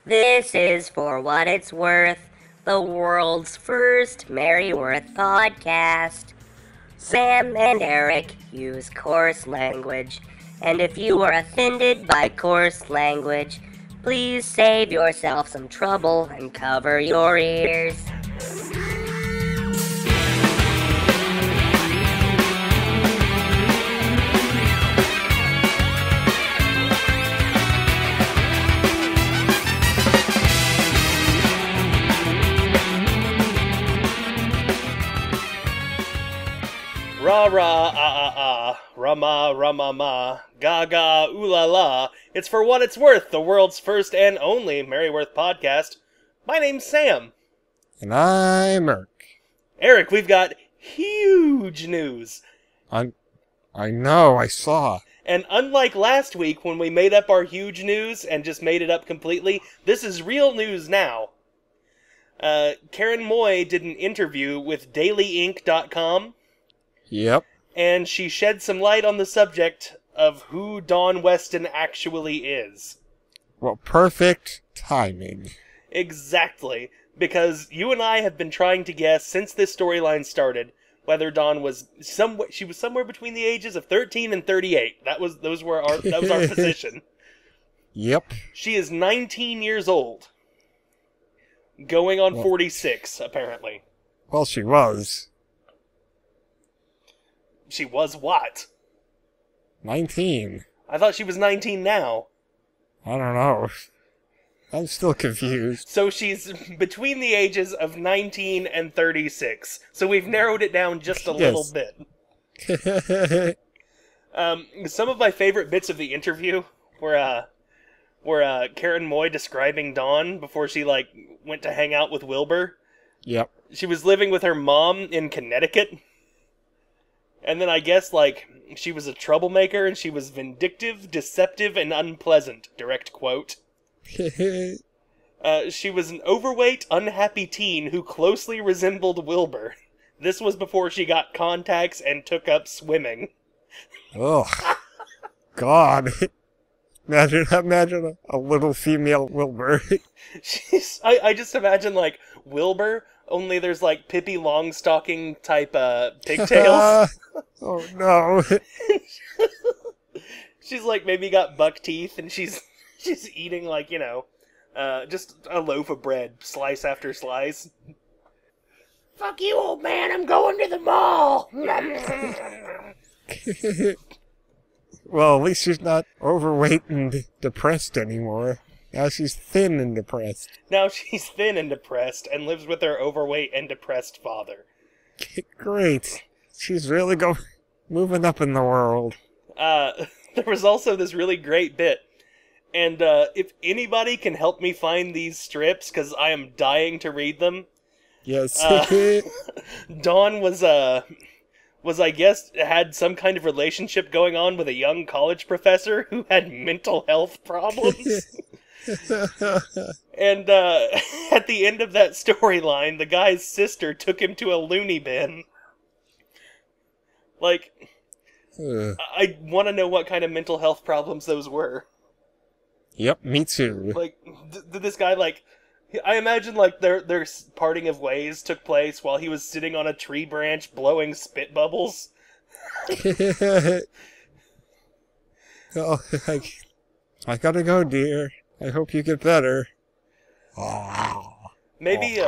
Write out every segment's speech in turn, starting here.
This is For What It's Worth, the world's first Merryworth podcast. Sam and Eric use coarse language, and if you are offended by coarse language, please save yourself some trouble and cover your ears. Ra ra ah ah ah, rama rama ma, gaga ooh la la. It's For What It's Worth, the world's first and only Merryworth podcast. My name's Sam. And I'm Eric. Eric, we've got huge news. I know, I saw. And unlike last week when we made up our huge news and just made it up completely, this is real news now. Karen Moy did an interview with dailyink.com. Yep. And she shed some light on the subject of who Dawn Weston actually is. Well, perfect timing. Exactly. Because you and I have been trying to guess since this storyline started whether Dawn was she was somewhere between the ages of 13 and 38. That was our position. Yep. She is 19 years old. Going on 46, apparently. Well, she was. She was what? 19. I thought she was 19 now. I don't know. I'm still confused. So she's between the ages of 19 and 36. So we've narrowed it down just a little bit. Some of my favorite bits of the interview were Karen Moy describing Dawn before she went to hang out with Wilbur. Yep. She was living with her mom in Connecticut. And then I guess, she was a troublemaker and she was vindictive, deceptive, and unpleasant. Direct quote. She was an overweight, unhappy teen who closely resembled Wilbur. This was before she got contacts and took up swimming. Ugh. God. Imagine a little female Wilbur. I just imagine, Wilbur, only there's, Pippi Longstocking type, pigtails. Oh, no. She's, maybe got buck teeth, and she's eating, just a loaf of bread, slice after slice. Fuck you, old man, I'm going to the mall! Well, at least she's not overweight and depressed anymore. Now she's thin and depressed. Now she's thin and depressed, and lives with her overweight and depressed father. Great. She's really moving up in the world. There was also this really great bit. And if anybody can help me find these strips, because I am dying to read them. Yes. Dawn was, I guess, had some kind of relationship going on with a young college professor who had mental health problems. And at the end of that storyline, the guy's sister took him to a loony bin. I want to know what kind of mental health problems those were. Yep, me too. Did this guy, I imagine, their parting of ways took place while he was sitting on a tree branch blowing spit bubbles. Oh, I gotta go, dear. I hope you get better. Maybe,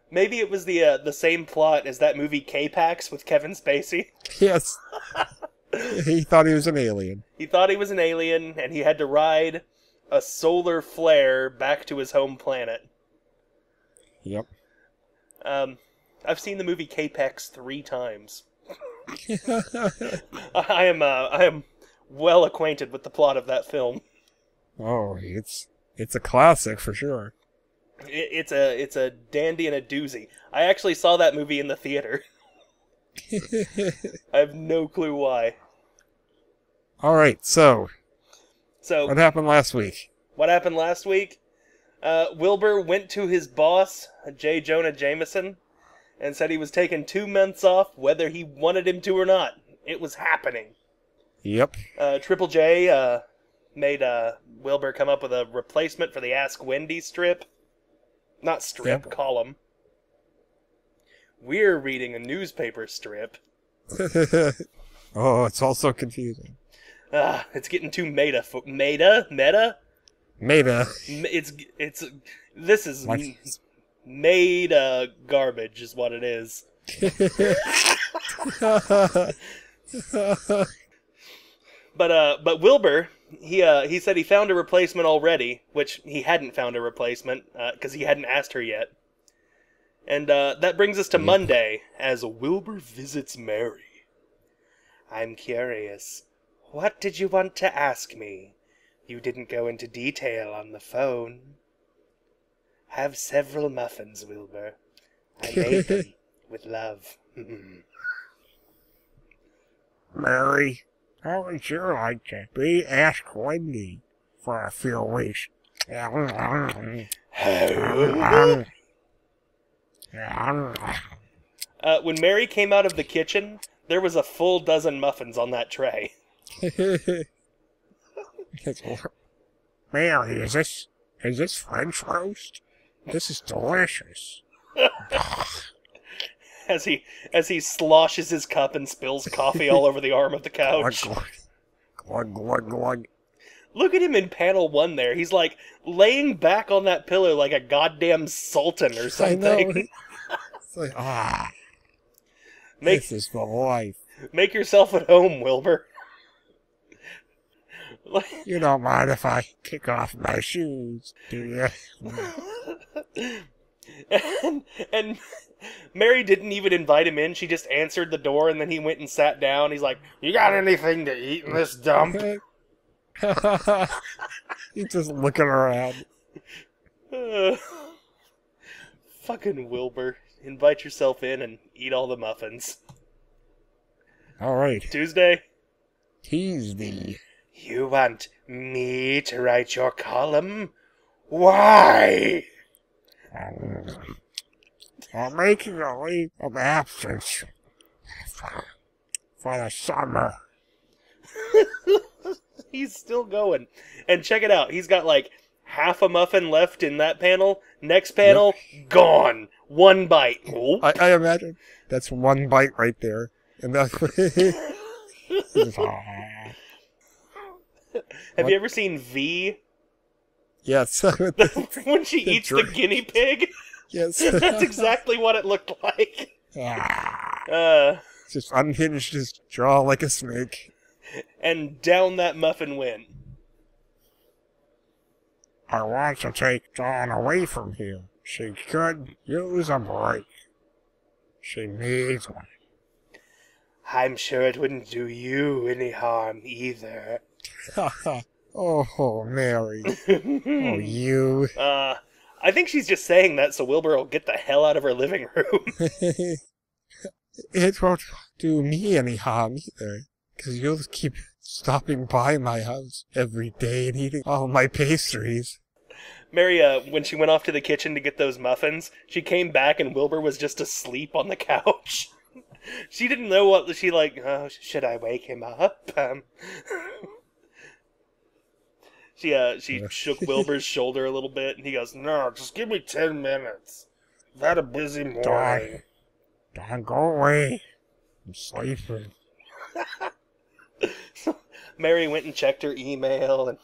maybe it was the same plot as that movie K-Pax with Kevin Spacey. Yes. He thought he was an alien. He thought he was an alien, and he had to ride a solar flare back to his home planet. Yep. I've seen the movie K-Pax 3 times. I am well acquainted with the plot of that film. Oh, it's a classic for sure. It's a dandy and a doozy. I actually saw that movie in the theater. I have no clue why. Alright, so what happened last week? What happened last week? Wilbur went to his boss, J. Jonah Jameson, and said he was taking 2 months off, whether he wanted him to or not. It was happening. Yep. Triple J made Wilbur come up with a replacement for the Ask Wendy strip. Not strip, Yep. column. We're reading a newspaper strip. Oh, it's all so confusing. It's getting too meta. Meta? This is made garbage is what it is. But Wilbur, he said he found a replacement already, which he hadn't found a replacement because he hadn't asked her yet. And that brings us to Monday as Wilbur visits Mary. I'm curious. What did you want to ask me? You didn't go into detail on the phone. Have several muffins, Wilbur. I made them with love. Mary, how would you like to be Ask Wendy for a few weeks? When Mary came out of the kitchen, there was a full dozen muffins on that tray. Mary, is this French roast? This is delicious. As he sloshes his cup and spills coffee all over the arm of the couch. Glug, glug, glug. Look at him in panel 1 there. He's like laying back on that pillow like a goddamn sultan or something. I know. It's like, this is the life. Make yourself at home, Wilbur. You don't mind if I kick off my shoes, do you? and Mary didn't even invite him in. She just answered the door, and then he went and sat down. He's like, you got anything to eat in this dump? He's just looking around. Fucking Wilbur. Invite yourself in and eat all the muffins. All right. Tuesday? Tuesday. You want me to write your column? Why? I'm making a leave of absence for the summer. He's still going. And check it out. He's got like half a muffin left in that panel. Next panel, gone. One bite. Oh. I imagine that's one bite right there. And that's Have you ever seen V? Yes. When she eats the guinea pig? Yes. That's exactly what it looked like. Just unhinged his jaw like a snake. And down that muffin went. I want to take Dawn away from here. She could use a break. She needs one. I'm sure it wouldn't do you any harm either. Oh, Mary. Oh, you. I think she's just saying that so Wilbur will get the hell out of her living room. It won't do me any harm either, because you'll keep stopping by my house every day and eating all my pastries. Mary, when she went off to the kitchen to get those muffins, she came back and Wilbur was just asleep on the couch. She didn't know what she should I wake him up? She shook Wilbur's shoulder a little bit, and he goes, no, just give me 10 minutes. I've had a busy morning. Don't go away. I'm sleeping. Mary went and checked her email, and,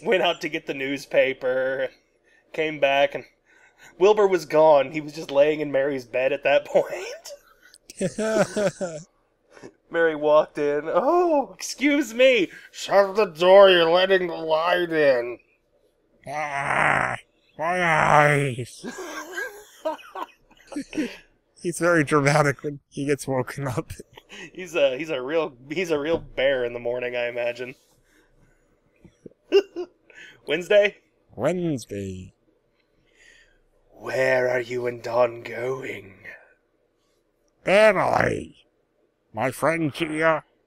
went out to get the newspaper, came back, and Wilbur was gone. He was just laying in Mary's bed at that point. Mary walked in. Oh, excuse me. Shut the door. You're letting the light in. My eyes. He's very dramatic when he gets woken up. He's a real bear in the morning, I imagine. Wednesday? Wednesday. Where are you and Dawn going? Italy. My friend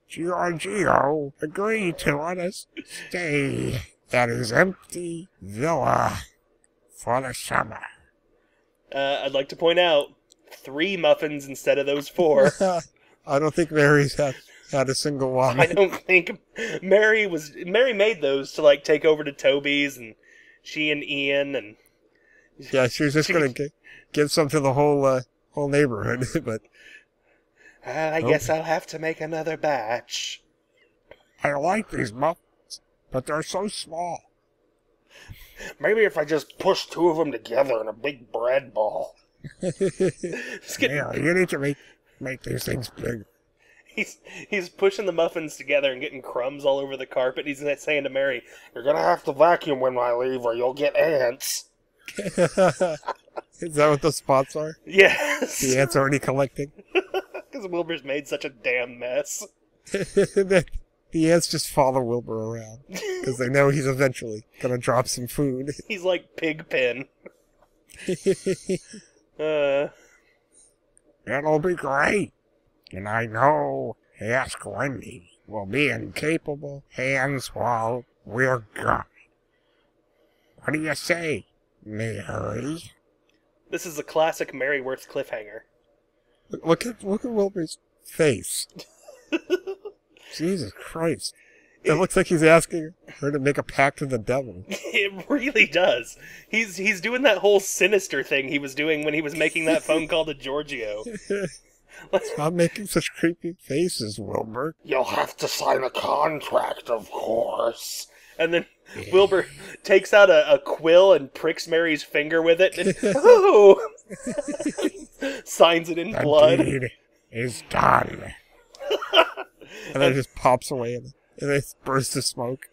Giorgio agreed to let us stay at his empty villa for the summer. I'd like to point out 3 muffins instead of those 4. I don't think Mary's had a single one. I don't think Mary made those to like take over to Toby's, and she and Ian and yeah, she was just gonna give some to the whole neighborhood, but I guess I'll have to make another batch. I like these muffins, but they're so small. Maybe if I just push two of them together in a big bread ball. Yeah, you need to make these things bigger. He's pushing the muffins together and getting crumbs all over the carpet. He's saying to Mary, "You're gonna have to vacuum when I leave, or you'll get ants." Is that what those spots are? Yes. The ants already collecting. Because Wilbur's made such a damn mess. The ants just follow Wilbur around because they know he's eventually gonna drop some food. He's like Pigpen. It'll be great. And I know Ask Wendy will be in capable hands while we're gone. What do you say, Mary? This is a classic Maryworth cliffhanger. Look at Wilbur's face. Jesus Christ. It looks like he's asking her to make a pact with the devil. It really does. He's doing that whole sinister thing he was doing when he was making that phone call to Giorgio. Stop making such creepy faces, Wilbur. You'll have to sign a contract, of course. And then Wilbur takes out a quill and pricks Mary's finger with it. And, oh! Signs it in blood. The deed is done. And then it just pops away and it bursts of smoke.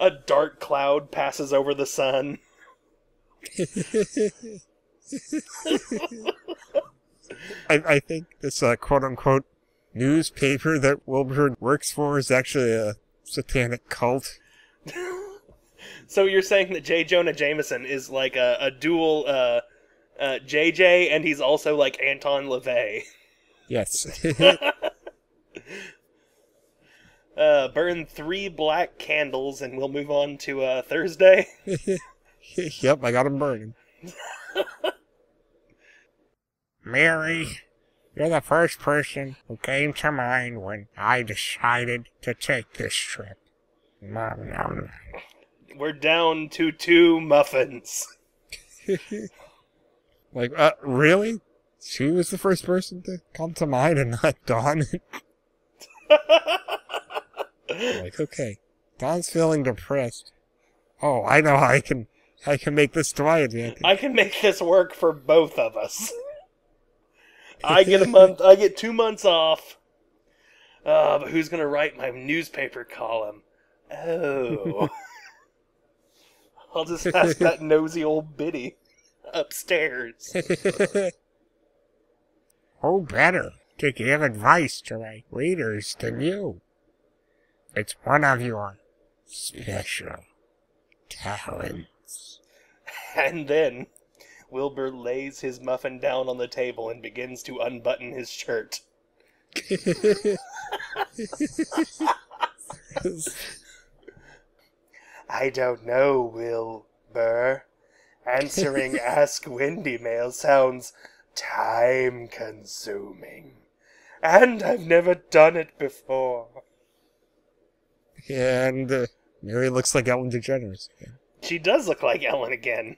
A dark cloud passes over the sun. I think this quote-unquote newspaper that Wilbur works for is actually a satanic cult. So you're saying that J. Jonah Jameson is like a dual JJ, and he's also like Anton LaVey. Yes. Burn 3 black candles, and we'll move on to Thursday. Yep, I got him burning. Mary, you're the first person who came to mind when I decided to take this trip. Nom, nom. We're down to 2 muffins. Like, really? She was the first person to come to mind and not Dawn? Like, okay, Dawn's feeling depressed. Oh, I know how I can make this to my advantage. I can make this work for both of us. I get a month. I get 2 months off. But who's gonna write my newspaper column? Oh, I'll just ask that nosy old biddy upstairs. Who better to give advice to my readers than you? It's one of your special talents. And then Wilbur lays his muffin down on the table and begins to unbutton his shirt. I don't know, Wilbur. Answering Ask Wendy mail sounds time-consuming. And I've never done it before. And Mary looks like Ellen DeGeneres again. She does look like Ellen again.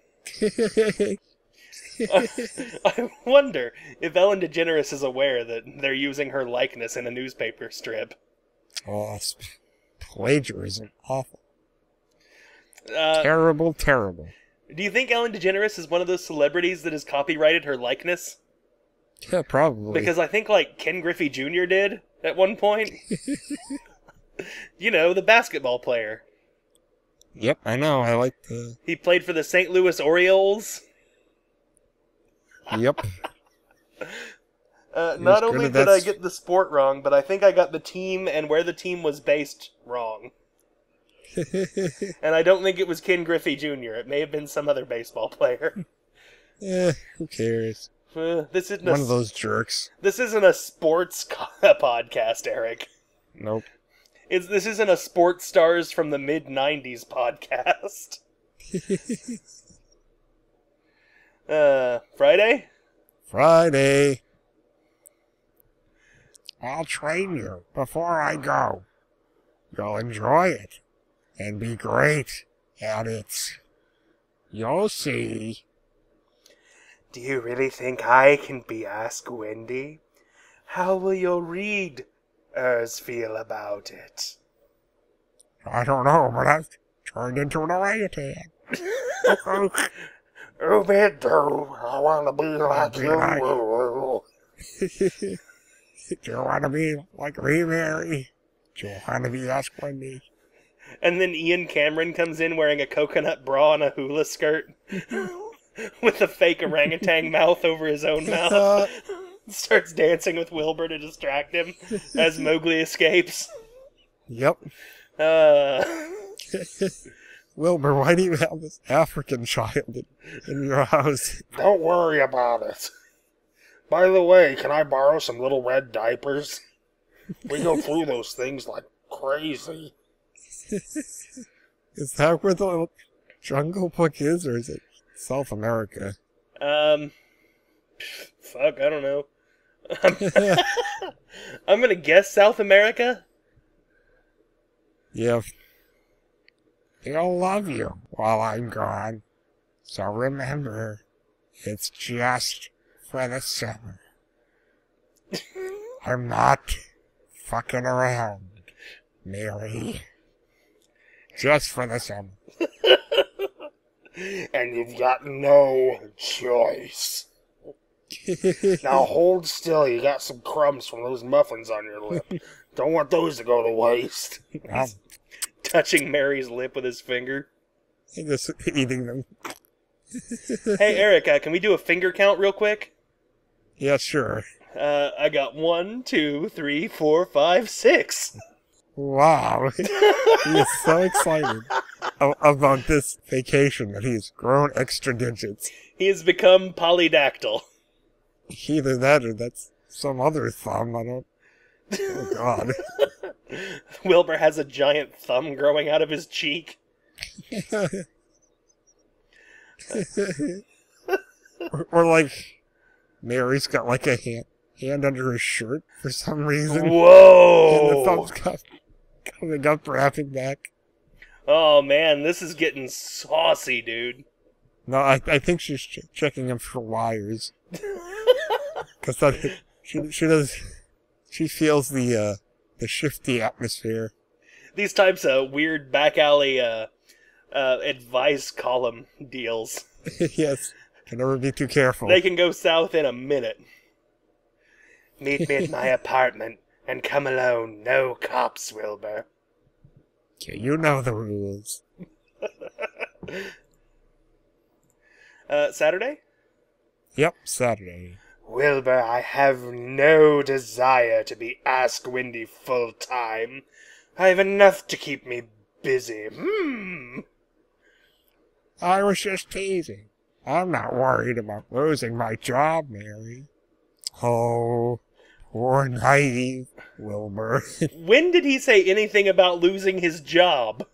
I wonder if Ellen DeGeneres is aware that they're using her likeness in a newspaper strip. Oh, plagiarism. Awful. Terrible, terrible. Do you think Ellen DeGeneres is one of those celebrities that has copyrighted her likeness? Yeah, probably. Because I think, like, Ken Griffey Jr. did at one point. You know, the basketball player. Yep, I know. I like the... He played for the St. Louis Orioles. Yep. Not only did I get the sport wrong, but I think I got the team and where the team was based wrong. And I don't think it was Ken Griffey Jr. It may have been some other baseball player. Who cares? This isn't one of those jerks. This isn't a sports podcast, Eric. Nope. This isn't a sports stars from the mid-90s podcast. Friday? Friday. I'll train you before I go. You'll enjoy it and be great at it. You'll see. Do you really think I can be Ask Wendy? How will your readers feel about it? I don't know, but I've turned into an orangutan. Oh, man, I want to be like you. Do you want to be like me, Mary? Do you want to be Ask Wendy? And then Ian Cameron comes in wearing a coconut bra and a hula skirt with a fake orangutan mouth over his own mouth. Starts dancing with Wilbur to distract him as Mowgli escapes. Yep. Wilbur, why do you have this African child in your house? Don't worry about it. By the way, can I borrow some little red diapers? We go through those things like crazy. Is that where the little Jungle Book is, or is it South America? Fuck, I don't know. I'm gonna guess South America? Yeah. They'll love you while I'm gone. So remember, it's just for the summer. I'm not fucking around, Mary. Just for the summer. And you've got no choice. Now hold still, you got some crumbs from those muffins on your lip. Don't want those to go to waste. Touching Mary's lip with his finger. I'm just eating them. Hey, Eric, can we do a finger count real quick? Yeah, sure. I got 1, 2, 3, 4, 5, 6. Wow. He is so excited about this vacation that he's grown extra digits. He has become polydactyl. Either that or that's some other thumb. I don't... Oh, God. Wilbur has a giant thumb growing out of his cheek. or like, Mary's got like a hand under his shirt for some reason. Whoa! And the thumb's coming up, wrapping back. Oh man, this is getting saucy, dude. No, I think she's checking him for wires. Because she feels the shifty atmosphere. These types of weird back alley advice column deals. Yes, can never be too careful. They can go south in a minute. Meet me at my apartment and come alone. No cops, Wilbur. Okay, you know the rules. Saturday? Yep, Saturday. Wilbur, I have no desire to be Ask Wendy full-time. I have enough to keep me busy. I was just teasing. I'm not worried about losing my job, Mary. Oh, poor naive Wilbur. When did he say anything about losing his job?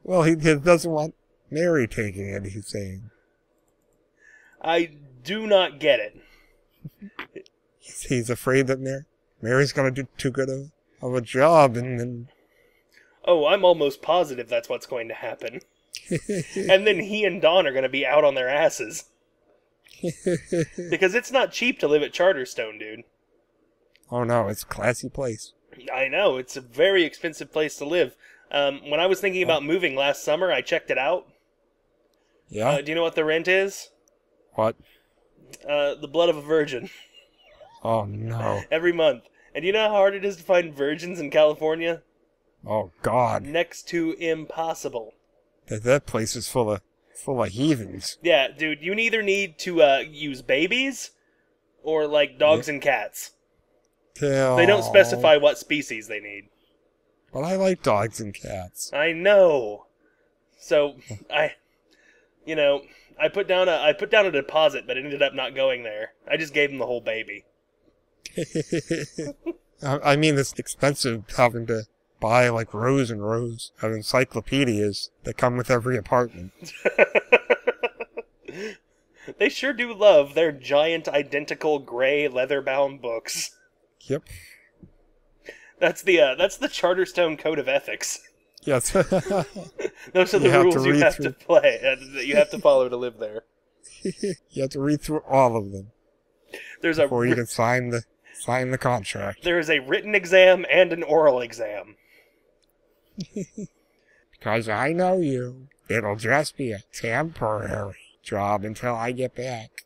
Well, he doesn't want Mary taking it, he's saying. I do not get it. He's afraid that Mary's going to do too good of a job, and then... Oh, I'm almost positive that's what's going to happen. And then he and Dawn are going to be out on their asses. Because it's not cheap to live at Charterstone, dude. Oh no, it's a classy place. I know, it's a very expensive place to live. When I was thinking about moving last summer, I checked it out. Yeah? Do you know what the rent is? What? The blood of a virgin. Oh no. Every month. And do you know how hard it is to find virgins in California? Oh God. Next to impossible. That place is full of heathens. Yeah, dude, you either need to use babies or like dogs and cats. They don't specify what species they need. But I like dogs and cats. I know. So I put down a deposit, but it ended up not going there. I just gave them the whole baby. I mean, it's expensive having to buy like rows and rows of encyclopedias that come with every apartment. They sure do love their giant, identical, gray, leather-bound books. Yep. That's the Charterstone Code of Ethics. Yes. Those are the rules you have to play, that you have to follow to live there. You have to read through all of them before you can sign the contract. There is a written exam and an oral exam. Because I know you, it'll just be a temporary job until I get back.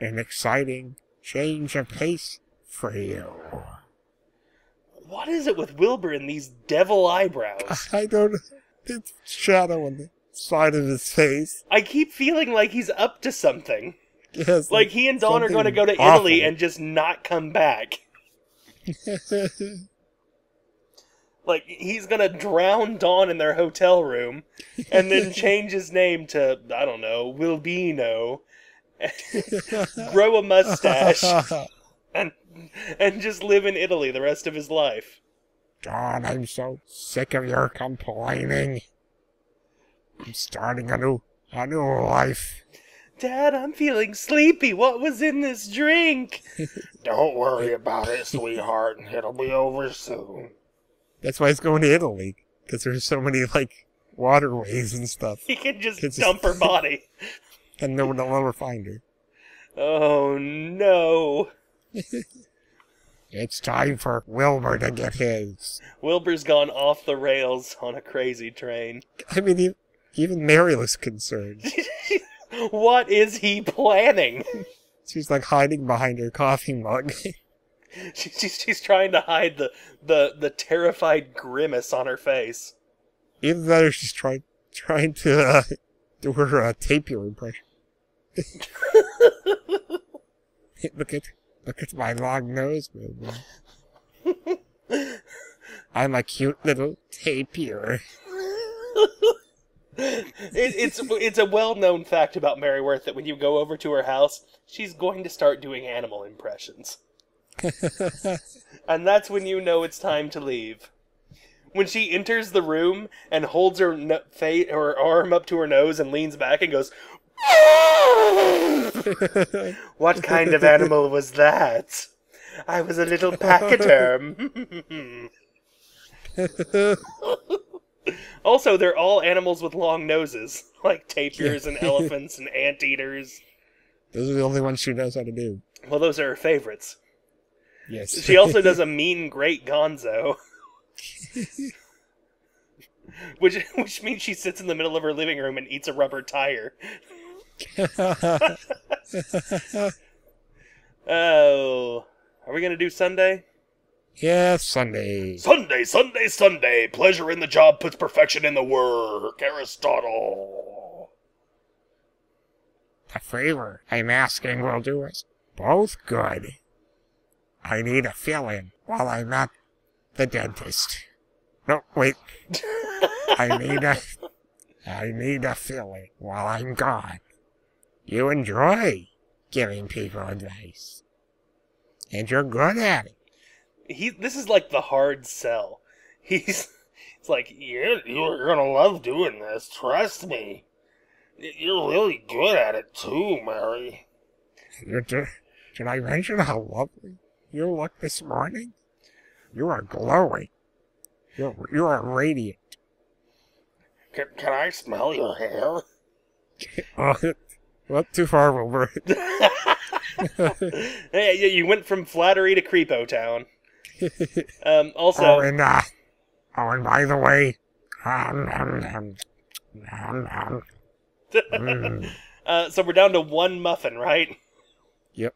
An exciting change of pace for you. What is it with Wilbur and these devil eyebrows? I don't know. It's shadow on the side of his face. I keep feeling like he's up to something. Yes. Like he and Dawn are going to go to Italy and just not come back. Like, he's going to drown Dawn in their hotel room and then change his name to, I don't know, Wilbino. Grow a mustache. And just live in Italy the rest of his life. Dawn, I'm so sick of your complaining. I'm starting a new life. Dad, I'm feeling sleepy. What was in this drink? Don't worry about it, sweetheart. It'll be over soon. That's why he's going to Italy. Because there's so many, like, waterways and stuff. He can just dump her body. And no one will ever find her. Oh, no. It's time for Wilbur to get his. Wilbur's gone off the rails on a crazy train. I mean, even Mary was concerned. What is he planning? She's like hiding behind her coffee mug. She's trying to hide the terrified grimace on her face. Either that or she's trying to do her tapir impression. Look at my long nose, Wilbur. I'm a cute little tapir. It's a well-known fact about Maryworth that when you go over to her house, she's going to start doing animal impressions. And that's when you know it's time to leave. When she enters the room and holds her arm up to her nose and leans back and goes, "What kind of animal was that? I was a little pachyderm." Also, they're all animals with long noses, like tapirs and elephants and anteaters. Those are the only ones she knows how to do. Well, those are her favorites. Yes. She also does a mean great gonzo. Which means she sits in the middle of her living room and eats a rubber tire. Oh. Are we going to do Sunday? Yeah, Sunday. Sunday. Pleasure in the job puts perfection in the work. Aristotle. The favor I'm asking will do us both good. I need a fill-in while I'm at the dentist. No, wait. I need a fill-in while I'm gone. You enjoy giving people advice. And you're good at it. This is like the hard sell. It's like, you're gonna love doing this. Trust me. You're really good at it too, Mary. Did I mention how lovely you look this morning? You are glowing. You are radiant. Can I smell your hair? Not too far, Wilbur. Hey, you went from flattery to Creepo Town. Also... and by the way... So we're down to one muffin, right? Yep.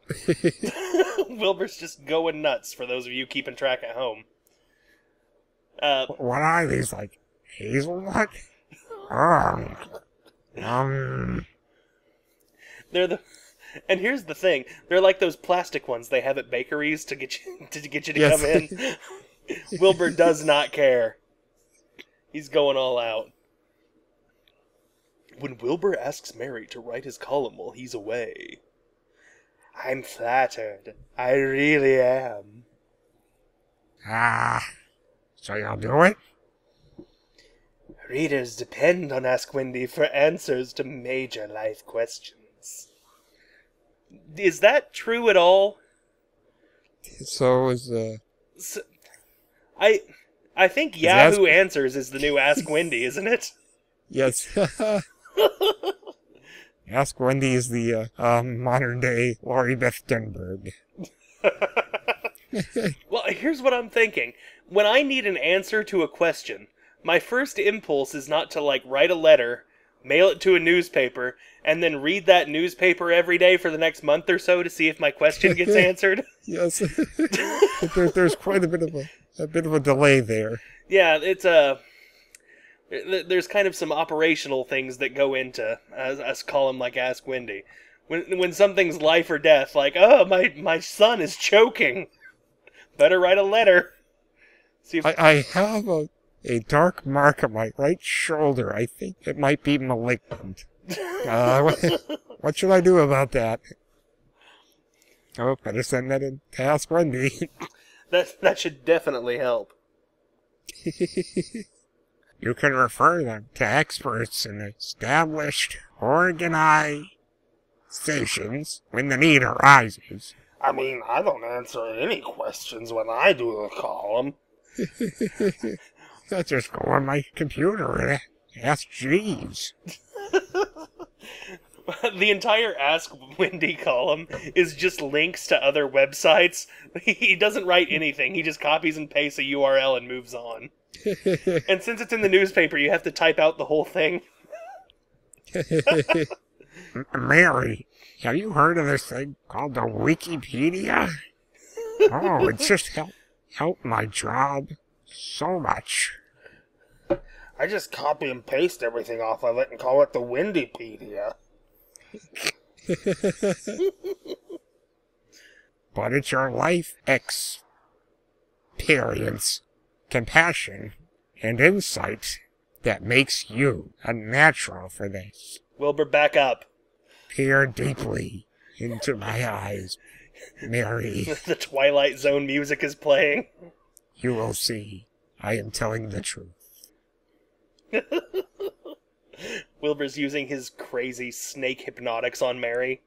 Wilbur's just going nuts, for those of you keeping track at home. What are these, like, hazelnut? And here's the thing: they're like those plastic ones they have at bakeries to get you to come in. Wilbur does not care. He's going all out. When Wilbur asks Mary to write his column while he's away, I'm flattered. I really am. So you'll do it? Readers depend on Ask Wendy for answers to major life questions. Is that true at all? So is So, I think Yahoo Answers is the new Ask Wendy, isn't it? yes. Ask Wendy is the modern day Laurie Beth Denberg. Well, here's what I'm thinking. When I need an answer to a question, my first impulse is not to, like, write a letter, mail it to a newspaper, and then read that newspaper every day for the next month or so to see if my question gets answered. Yes. There's quite a bit of a delay there. Yeah, it's there's kind of some operational things that go into a column like Ask Wendy. When something's life or death, like, oh, my son is choking. Better write a letter. See if... I have a dark mark on my right shoulder. I think it might be malignant. What should I do about that? Oh, better send that in to Ask Wendy. That should definitely help. You can refer them to experts in established organizations when the need arises. I mean, I don't answer any questions when I do the column. I just go on my computer and ask Jeeves. The entire Ask Wendy column is just links to other websites. He doesn't write anything. He just copies and pastes a URL and moves on. And since it's in the newspaper, you have to type out the whole thing. Mary, have you heard of this thing called the Wikipedia? Oh, it's just helped my job so much. I just copy and paste everything off of it and call it the Wendypedia. But it's your life experience, compassion, and insight that makes you a natural for this. Wilbur, back up. Peer deeply into my eyes, Mary. The Twilight Zone music is playing. You will see. I am telling the truth. Wilbur's using his crazy snake hypnotics on Mary.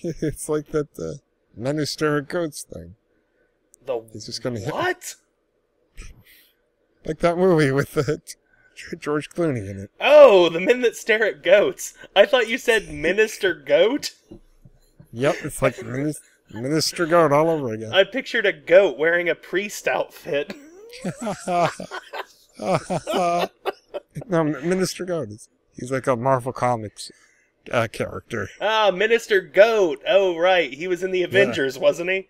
It's like that Men Who Stare at Goats thing. It's just gonna what? Like that movie with George Clooney in it. Oh, The Men That Stare at Goats. I thought you said Minister Goat. Yep, it's like Minister Goat all over again. I pictured a goat wearing a priest outfit. No, Minister Goat. He's like a Marvel Comics character. Ah, Minister Goat. Oh, right. He was in the Avengers, wasn't he?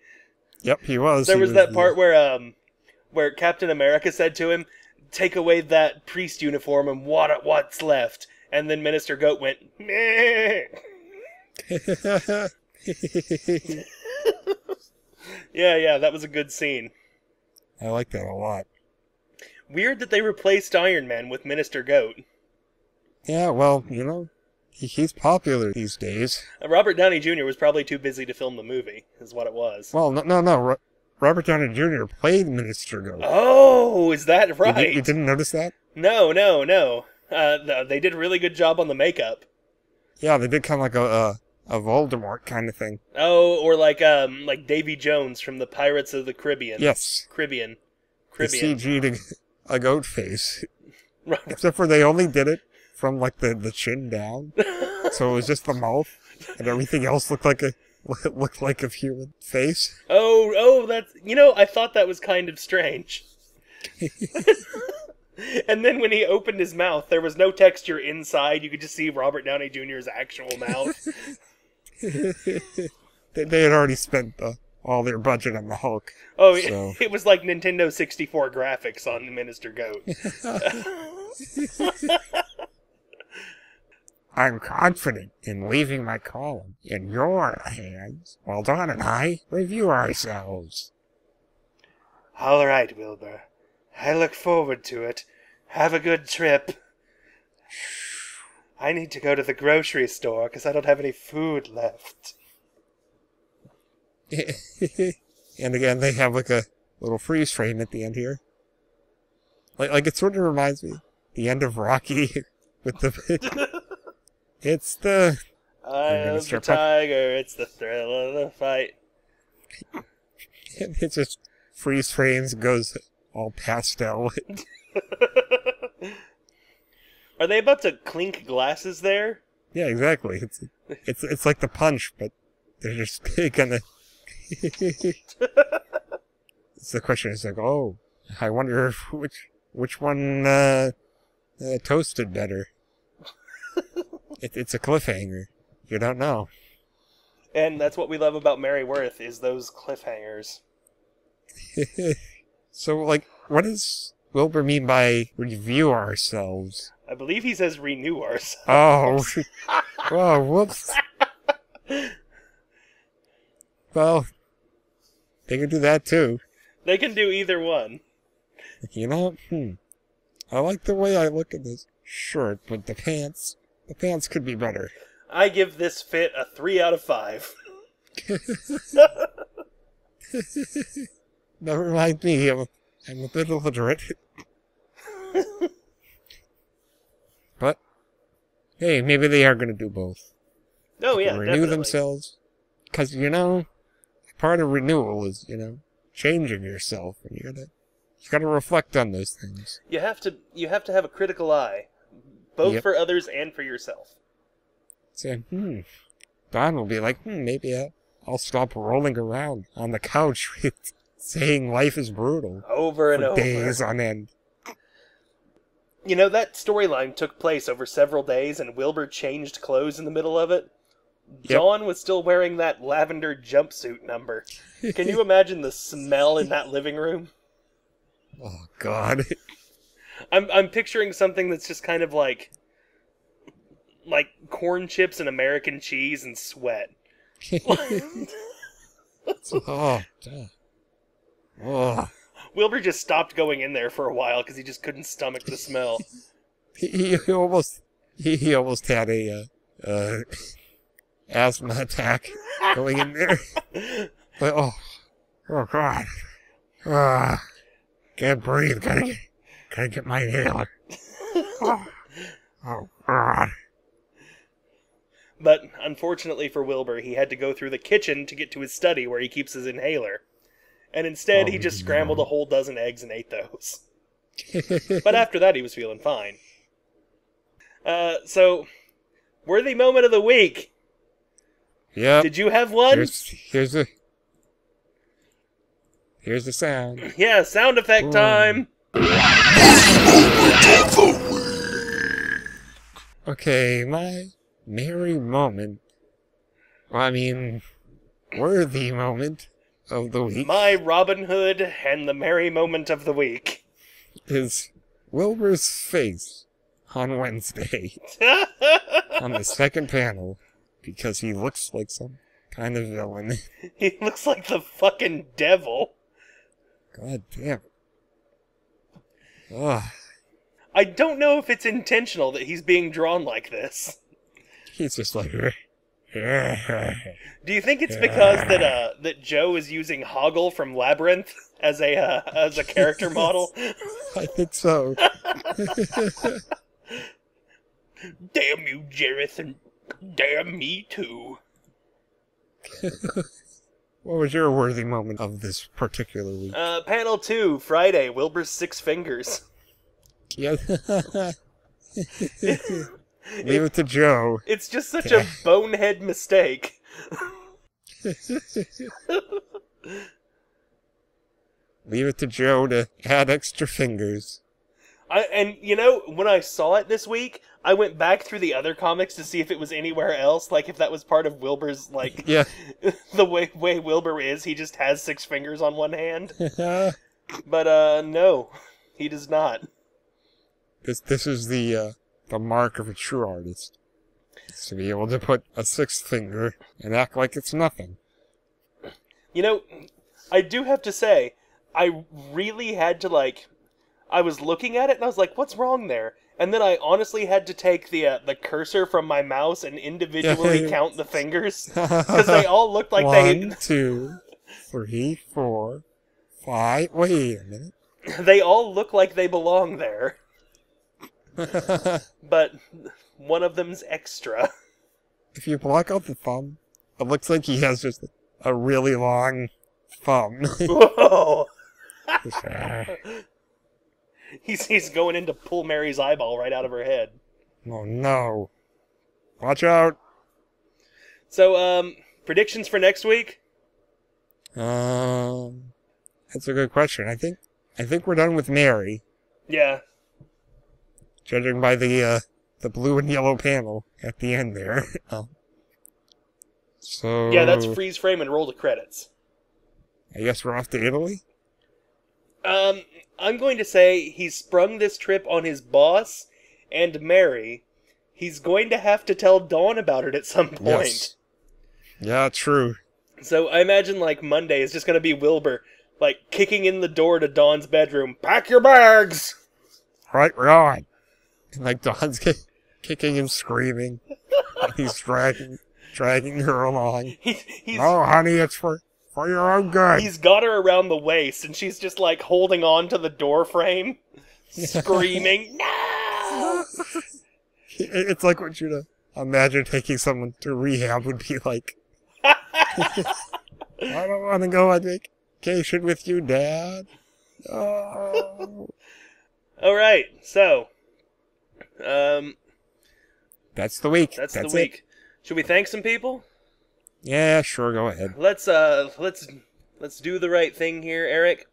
Yep, he was. There was that part where Captain America said to him, "Take away that priest uniform and what's left." And then Minister Goat went, meh. Yeah, that was a good scene. I like that a lot. Weird that they replaced Iron Man with Minister Goat. Yeah, well, you know, he's popular these days. Robert Downey Jr. was probably too busy to film the movie, is what it was. Well, no. Robert Downey Jr. played Minister Goat. Oh, is that right? You didn't notice that? No. They did a really good job on the makeup. Yeah, they did kind of like a Voldemort kind of thing. Oh, or like Davy Jones from the Pirates of the Caribbean. Yes. Caribbean. They CG'd a goat face. Except for they only did it from like the chin down. So it was just the mouth, and everything else looked like a human face. Oh, that's, I thought that was kind of strange. And then when he opened his mouth, there was no texture inside. You could just see Robert Downey Jr.'s actual mouth. They had already spent all their budget on the Hulk. Oh, so. It was like Nintendo 64 graphics on Minister Goat. I'm confident in leaving my column in your hands while Don and I review ourselves. All right, Wilbur. I look forward to it. Have a good trip. I need to go to the grocery store because I don't have any food left. And again, they have like a little freeze frame at the end here. Like it sort of reminds me the end of Rocky with the... It's the... Eye of the tiger, it's the thrill of the fight. It just freeze frames, goes all pastel. Are they about to clink glasses there? Yeah, exactly. It's like the Punch, but they're just gonna. It's the question is like, oh, I wonder if which one toasted better. It's a cliffhanger. You don't know. And that's what we love about Mary Worth, is those cliffhangers. So, like, what does Wilbur mean by review ourselves? I believe he says renew ourselves. Oh. Oh, whoops. Well, they can do that too. They can do either one. You know, I like the way I look at this shirt, but the pants could be better. I give this fit a 3 out of 5. Never mind me, I'm a bit illiterate. But, hey, maybe they are going to do both. Oh, yeah, renew definitely. themselves. Because, part of renewal is, changing yourself. And you gotta reflect on those things. You have to have a critical eye, both Yep. for others and for yourself. So, Don will be like, maybe I'll stop rolling around on the couch saying life is brutal. Over and for over. days on end. That storyline took place over several days, and Wilbur changed clothes in the middle of it. Yep. Dawn was still wearing that lavender jumpsuit number. Can you imagine the smell in that living room? Oh, God. I'm picturing something that's just kind of like corn chips and American cheese and sweat. Oh, damn. Oh. Wilbur just stopped going in there for a while because he just couldn't stomach the smell. He almost had a asthma attack going in there. But, oh God. Can't breathe. Gotta get my inhaler. Oh God. But unfortunately for Wilbur, he had to go through the kitchen to get to his study where he keeps his inhaler. And instead, he just scrambled a whole dozen eggs and ate those. But after that, he was feeling fine. So, worthy moment of the week. Yep. Did you have one? Here's the sound. Yeah, sound effect time. Okay, my merry moment. Worthy moment of the week. My Robin Hood and the merry moment of the week. Is Wilbur's face on Wednesday on the second panel, because he looks like some kind of villain. He looks like the fucking devil. God damn it. Ugh. I don't know if it's intentional that he's being drawn like this. He's just like... Do you think it's because that Joe is using Hoggle from Labyrinth as a character model? I think so. Damn you, Jareth, and damn me too. What was your worthy moment of this particular week? Panel 2, Friday, Wilbur's 6 fingers. Yeah. Leave it to Joe. It's just such a bonehead mistake. Leave it to Joe to add extra fingers. When I saw it this week, I went back through the other comics to see if it was anywhere else, like if that was part of Wilbur's, Yeah. the way Wilbur is, he just has 6 fingers on one hand. But, no, he does not. This is the mark of a true artist. It's to be able to put a 6th finger and act like it's nothing. I do have to say, I really had to, I was looking at it and I was like, what's wrong there? And then I honestly had to take the cursor from my mouse and individually count the fingers. Because they all looked like 1, 2, 3, 4, 5... Wait a minute. They all look like they belong there. But one of them's extra. If you block out the thumb, it looks like he has just a really long thumb. Whoa! Just, He's going in to pull Mary's eyeball right out of her head. oh no. Watch out. So, predictions for next week? That's a good question. I think we're done with Mary, Yeah. judging by the blue and yellow panel at the end there. So Yeah, that's freeze frame and roll the credits. I guess we're off to Italy? I'm going to say he sprung this trip on his boss and Mary. He's going to have to tell Dawn about it at some point. Yes. Yeah, true. So I imagine, like, Monday is just going to be Wilbur, like, kicking in the door to Dawn's bedroom. Pack your bags! Right, we're on. And like Dawn's kicking and screaming. And he's dragging her along. He's Oh, honey, it's for your own good. He's got her around the waist, and she's just, like, holding on to the door frame, screaming, no! It's like what you'd imagine taking someone to rehab would be like. I don't want to go on vacation with you, Dad. Oh. Alright, so, That's the week. that's the week. Should we thank some people? Yeah, sure, go ahead. Let's do the right thing here, Eric,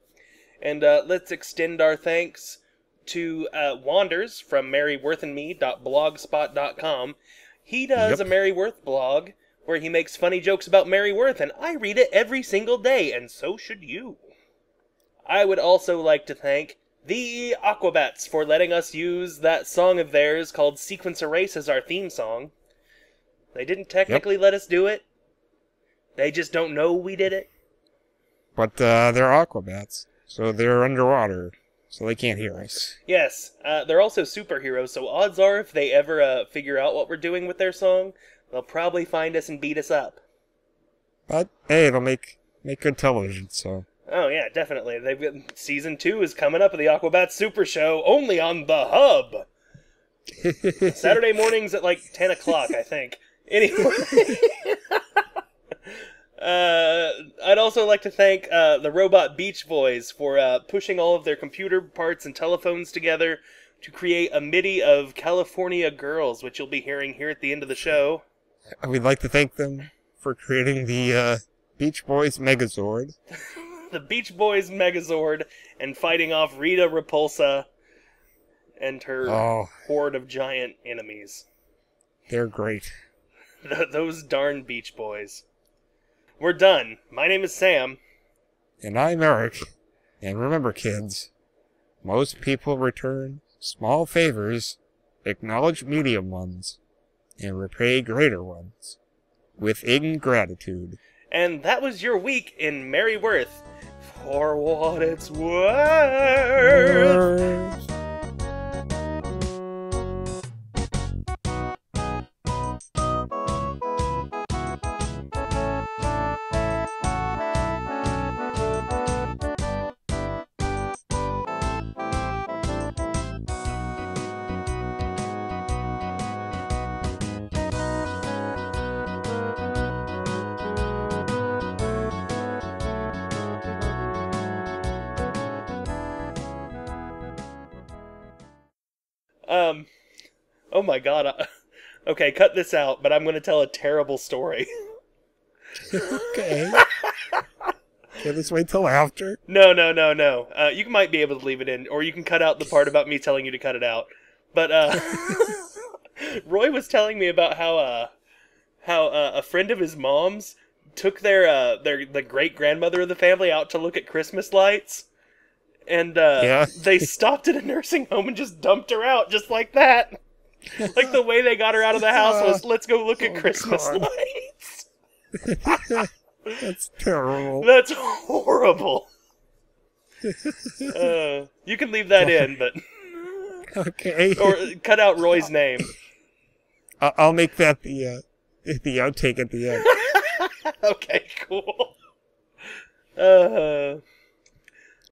and let's extend our thanks to Wanders from maryworthandme.blogspot.com. He does a Mary Worth blog where he makes funny jokes about Mary Worth, and I read it every single day, and so should you. I would also like to thank the Aquabats for letting us use that song of theirs called Sequence Erase as our theme song. They didn't technically let us do it. They just don't know we did it. But they're aquabats, so they're underwater, so they can't hear us. Yes, they're also superheroes, so odds are if they ever figure out what we're doing with their song, they'll probably find us and beat us up. But hey, it'll make good television, so. Oh yeah, definitely. Season 2 is coming up of the Aquabats Super Show, only on the Hub. Saturday mornings at like 10 o'clock, I think. Anyway. I'd also like to thank the Robot Beach Boys for pushing all of their computer parts and telephones together to create a MIDI of California Girls, which you'll be hearing here at the end of the show. We'd like to thank them for creating the Beach Boys Megazord. The Beach Boys Megazord, and fighting off Rita Repulsa and her horde of giant enemies. They're great. Those darn Beach Boys. We're done. My name is Sam. And I'm Eric. And remember, kids, most people return small favors, acknowledge medium ones, and repay greater ones with ingratitude. And that was your week in Mary Worth. For what it's worth. Oh my god. Okay, cut this out, but I'm going to tell a terrible story. Okay. Can this wait till after? No. You might be able to leave it in, or you can cut out the part about me telling you to cut it out. But, Roy was telling me about how a friend of his mom's took the great-grandmother of the family out to look at Christmas lights. And they stopped at a nursing home and just dumped her out just like that. Like the way they got her out of the house was, let's go look at Christmas lights. That's terrible. That's horrible. You can leave that in, but... Okay. Or cut out Roy's name. I'll make that the outtake at the end. Okay, cool.